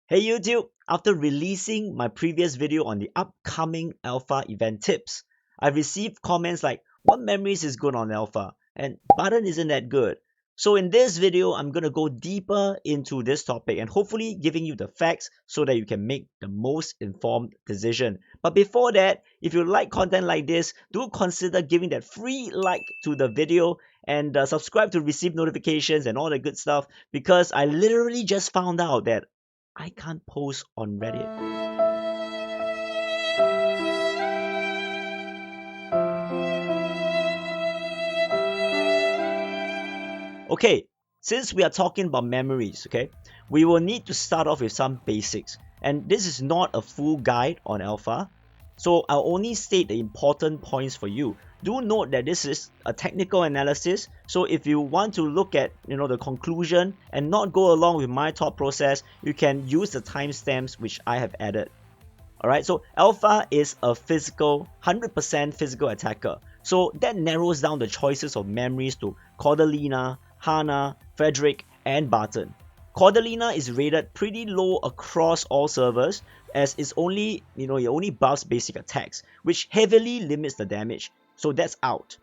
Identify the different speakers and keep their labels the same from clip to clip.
Speaker 1: Hey YouTube, after releasing my previous video on the upcoming alpha event tips, I've received comments like, what memories is good on alpha? And Barton isn't that good. So in this video, I'm going to go deeper into this topic and hopefully giving you the facts so that you can make the most informed decision. But before that, if you like content like this, do consider giving that free like to the video and subscribe to receive notifications and all the good stuff because I literally just found out that I can't post on Reddit. Okay, since we are talking about memories, okay, we will need to start off with some basics. And this is not a full guide on alpha, so I'll only state the important points for you. Do note that this is a technical analysis, so if you want to look at the conclusion and not go along with my thought process, you can use the timestamps which I have added. Alright, so Alpha is a 100% physical attacker. So that narrows down the choices of memories to Cordelina, Hanna, Frederick, and Barton. Cordelina is rated pretty low across all servers as it only buffs basic attacks, which heavily limits the damage. So that's out.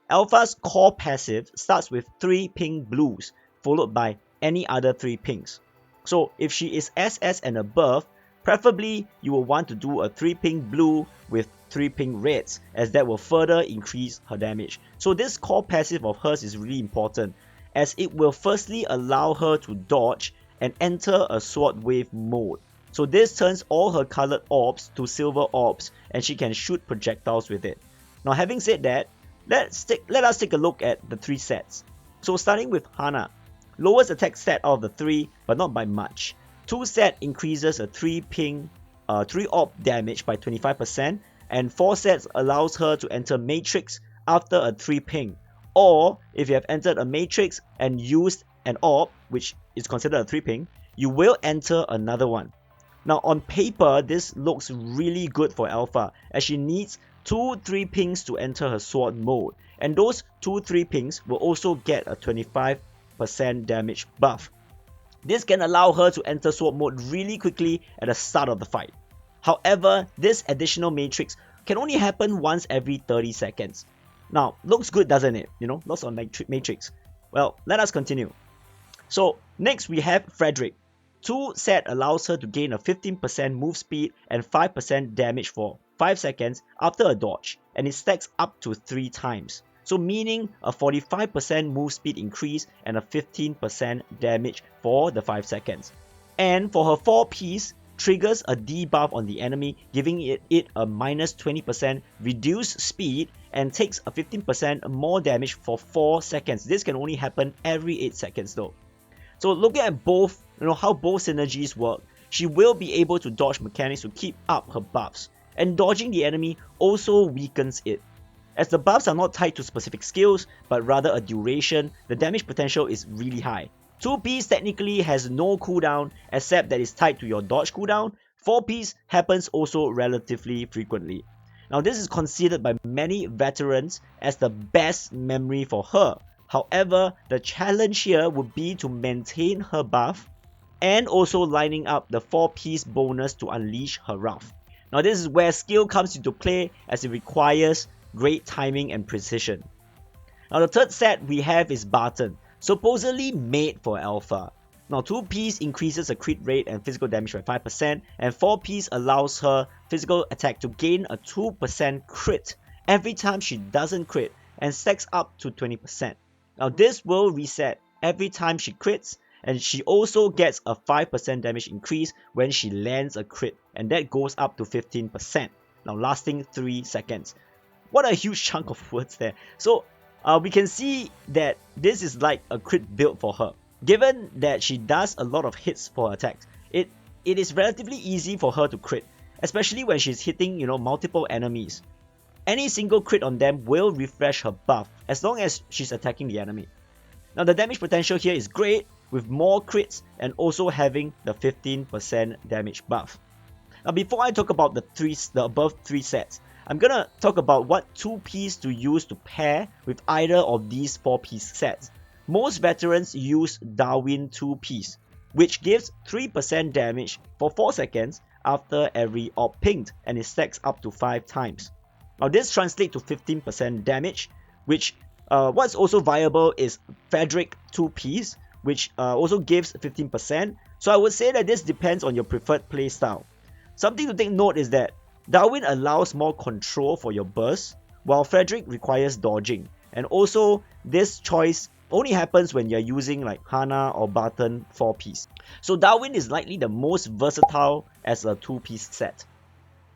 Speaker 1: Alpha's core passive starts with 3 ping blues, followed by any other 3 pings. So if she is SS and above, preferably, you will want to do a 3 ping blue with 3 ping reds, as that will further increase her damage. So this core passive of hers is really important, as it will firstly allow her to dodge and enter a sword wave mode. So this turns all her colored orbs to silver orbs, and she can shoot projectiles with it. Now having said that, let us take a look at the 3 sets. So starting with Hanna, lowest attack stat out of the 3, but not by much. 2 set increases a 3 ping 3 orb damage by 25%, and 4 sets allows her to enter matrix after a 3 ping, or if you have entered a matrix and used an orb, which is considered a 3 ping, you will enter another one. Now on paper, this looks really good for Alpha, as she needs 2 3 pings to enter her sword mode, and those 2 3 pings will also get a 25% damage buff. This can allow her to enter sword mode really quickly at the start of the fight. However, this additional matrix can only happen once every 30 seconds. Now, looks good, doesn't it? Lots of matrix. Well, let us continue. So, next we have Frederick. 2 set allows her to gain a 15% move speed and 5% damage for 5 seconds after a dodge, and it stacks up to 3 times. So meaning a 45% move speed increase and a 15% damage for the 5 seconds. And for her 4 piece, triggers a debuff on the enemy, giving it a minus 20% reduced speed and takes a 15% more damage for 4 seconds. This can only happen every 8 seconds though. So looking at both, how both synergies work, she will be able to dodge mechanics to keep up her buffs. And dodging the enemy also weakens it. As the buffs are not tied to specific skills, but rather a duration, the damage potential is really high. 2-piece technically has no cooldown, except that it's tied to your dodge cooldown. 4-piece happens also relatively frequently. Now this is considered by many veterans as the best memory for her. However, the challenge here would be to maintain her buff and also lining up the 4-piece bonus to unleash her wrath. Now this is where skill comes into play, as it requires great timing and precision. Now the third set we have is Barton, supposedly made for Alpha. Now 2-piece increases the crit rate and physical damage by 5%, and 4-piece allows her physical attack to gain a 2% crit every time she doesn't crit, and stacks up to 20%. Now this will reset every time she crits, and she also gets a 5% damage increase when she lands a crit, and that goes up to 15%, now lasting 3 seconds. What a huge chunk of words there. So we can see that this is like a crit build for her. Given that she does a lot of hits for her attacks, it is relatively easy for her to crit, especially when she's hitting multiple enemies. Any single crit on them will refresh her buff as long as she's attacking the enemy. Now the damage potential here is great, with more crits and also having the 15% damage buff. Now before I talk about the above 3 sets, I'm gonna talk about what 2-piece to use to pair with either of these 4-piece sets. Most veterans use Darwin 2-piece. which gives 3% damage for 4 seconds after every orb pinged, and it stacks up to 5 times. Now this translates to 15% damage, which what's also viable is Frederick 2-piece, which also gives 15%. So I would say that this depends on your preferred playstyle. Something to take note is that Darwin allows more control for your burst, while Frederick requires dodging. And also, this choice only happens when you're using like Hanna or Barton 4-piece. So Darwin is likely the most versatile as a 2-piece set.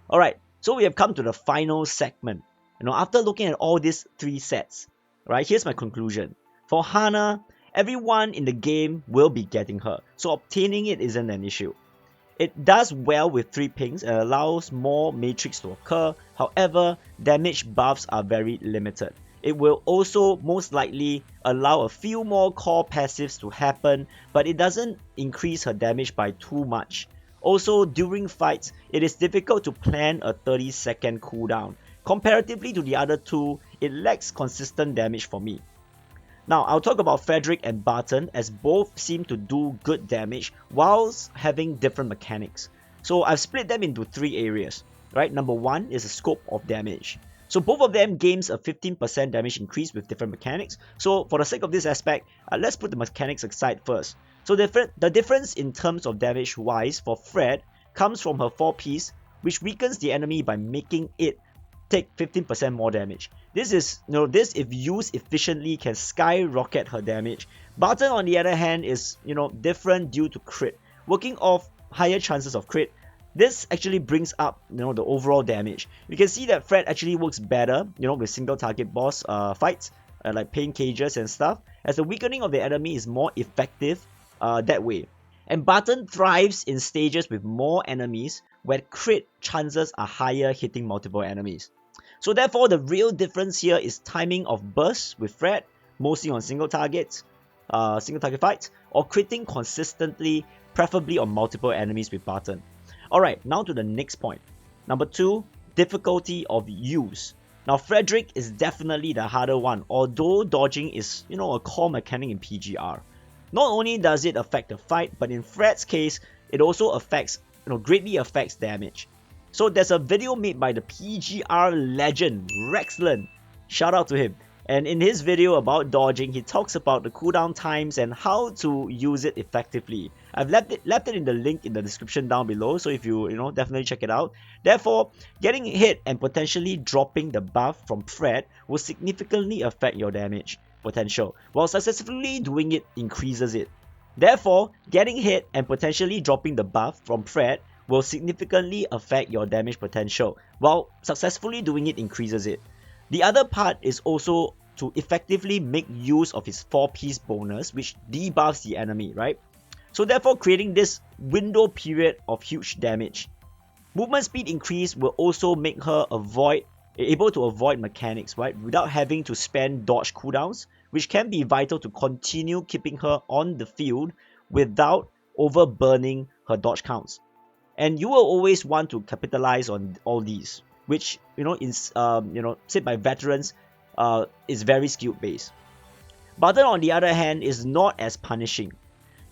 Speaker 1: Alright, so we have come to the final segment. After looking at all these 3 sets, right, here's my conclusion. For Hanna, everyone in the game will be getting her, so obtaining it isn't an issue. It does well with 3 pings and allows more matrix to occur, however, damage buffs are very limited. It will also most likely allow a few more core passives to happen, but it doesn't increase her damage by too much. Also, during fights, it is difficult to plan a 30-second cooldown. Comparatively to the other 2, it lacks consistent damage for me. Now, I'll talk about Frederick and Barton, as both seem to do good damage whilst having different mechanics. So I've split them into 3 areas, right? Number 1 is the scope of damage. So both of them gains a 15% damage increase with different mechanics. So for the sake of this aspect, let's put the mechanics aside first. So the difference in terms of damage wise for Fred comes from her 4-piece, which weakens the enemy by making it take 15% more damage. This if used efficiently can skyrocket her damage. Barton on the other hand is different due to crit. Working off higher chances of crit, this actually brings up the overall damage. You can see that Fred actually works better with single target boss fights like pain cages and stuff, as the weakening of the enemy is more effective that way. And Barton thrives in stages with more enemies where crit chances are higher hitting multiple enemies. So therefore, the real difference here is timing of bursts with Fred, mostly on single target fights, or critting consistently, preferably on multiple enemies with Barton. Alright, now to the next point. Number 2, difficulty of use. Now Frederick is definitely the harder one, although dodging is a core mechanic in PGR. Not only does it affect the fight, but in Fred's case, it also greatly affects damage. So there's a video made by the PGR legend Rexland, shout out to him, and in his video about dodging, he talks about the cooldown times and how to use it effectively. I've left it in the link in the description down below, so if you definitely check it out. Therefore, getting hit and potentially dropping the buff from Fred will significantly affect your damage potential, while successfully doing it increases it. Therefore, getting hit and potentially dropping the buff from Fred will significantly affect your damage potential, while successfully doing it increases it. The other part is also to effectively make use of his 4-piece bonus, which debuffs the enemy, right? So therefore, creating this window period of huge damage. Movement speed increase will also make her able to avoid mechanics, right? Without having to spend dodge cooldowns, which can be vital to continue keeping her on the field without overburning her dodge counts. And you will always want to capitalize on all these, which said by veterans, is very skill based. Barton on the other hand is not as punishing.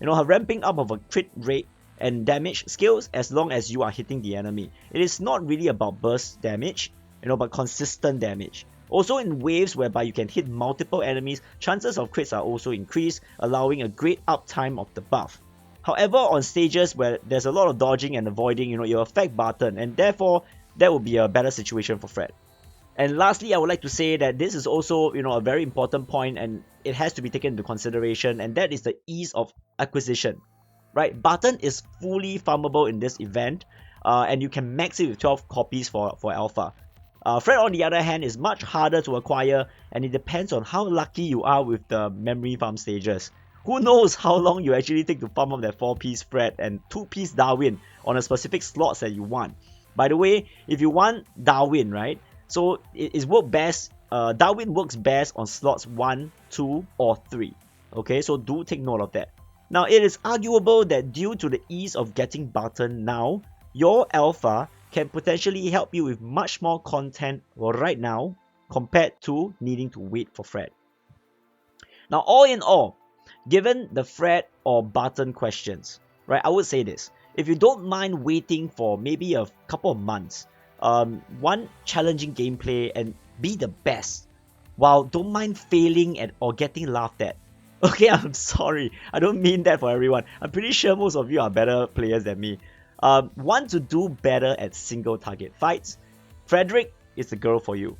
Speaker 1: Her ramping up of a crit rate and damage scales as long as you are hitting the enemy. It is not really about burst damage, but consistent damage. Also in waves whereby you can hit multiple enemies, chances of crits are also increased, allowing a great uptime of the buff. However, on stages where there's a lot of dodging and avoiding, it will affect Barton, and therefore that will be a better situation for Fred. And lastly, I would like to say that this is also a very important point, and it has to be taken into consideration, and that is the ease of acquisition. Right, Barton is fully farmable in this event, and you can max it with 12 copies for Alpha. Fred on the other hand is much harder to acquire, and it depends on how lucky you are with the memory farm stages. Who knows how long you actually take to farm up that 4-piece Fred and 2-piece Darwin on a specific slots that you want. By the way, if you want Darwin, right, so it works best, Darwin works best on slots 1, 2 or 3. Okay, so do take note of that. Now it is arguable that due to the ease of getting Barton now, your Alpha can potentially help you with much more content right now compared to needing to wait for Fred. Now all in all, Given the Fred or Barton questions, right, I would say this. If you don't mind waiting for maybe a couple of months, one challenging gameplay and be the best, while don't mind failing at or getting laughed at. Okay, I'm sorry. I don't mean that for everyone. I'm pretty sure most of you are better players than me. Want to do better at single target fights? Frederick is the girl for you.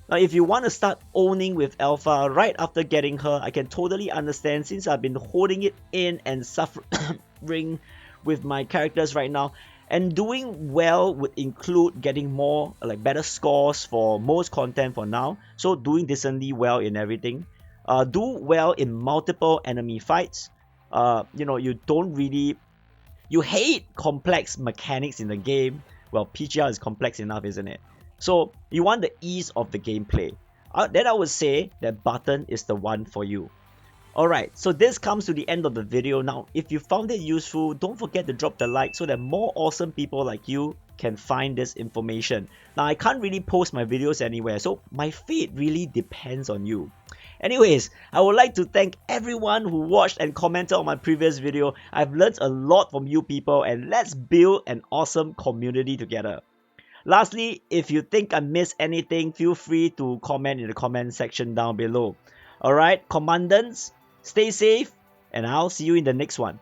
Speaker 1: Now, if you want to start owning with Alpha right after getting her, I can totally understand since I've been holding it in and suffering with my characters right now. And doing well would include getting more, like better scores for most content for now. So doing decently well in everything. Do well in multiple enemy fights. You don't really... You hate complex mechanics in the game. Well, PGR is complex enough, isn't it? So you want the ease of the gameplay. Then I would say that Barton is the one for you. Alright, so this comes to the end of the video. Now, if you found it useful, don't forget to drop the like so that more awesome people like you can find this information. Now, I can't really post my videos anywhere, so my fate really depends on you. Anyways, I would like to thank everyone who watched and commented on my previous video. I've learned a lot from you people, and let's build an awesome community together. Lastly, if you think I missed anything, feel free to comment in the comment section down below. Alright, Commandants, stay safe, and I'll see you in the next one.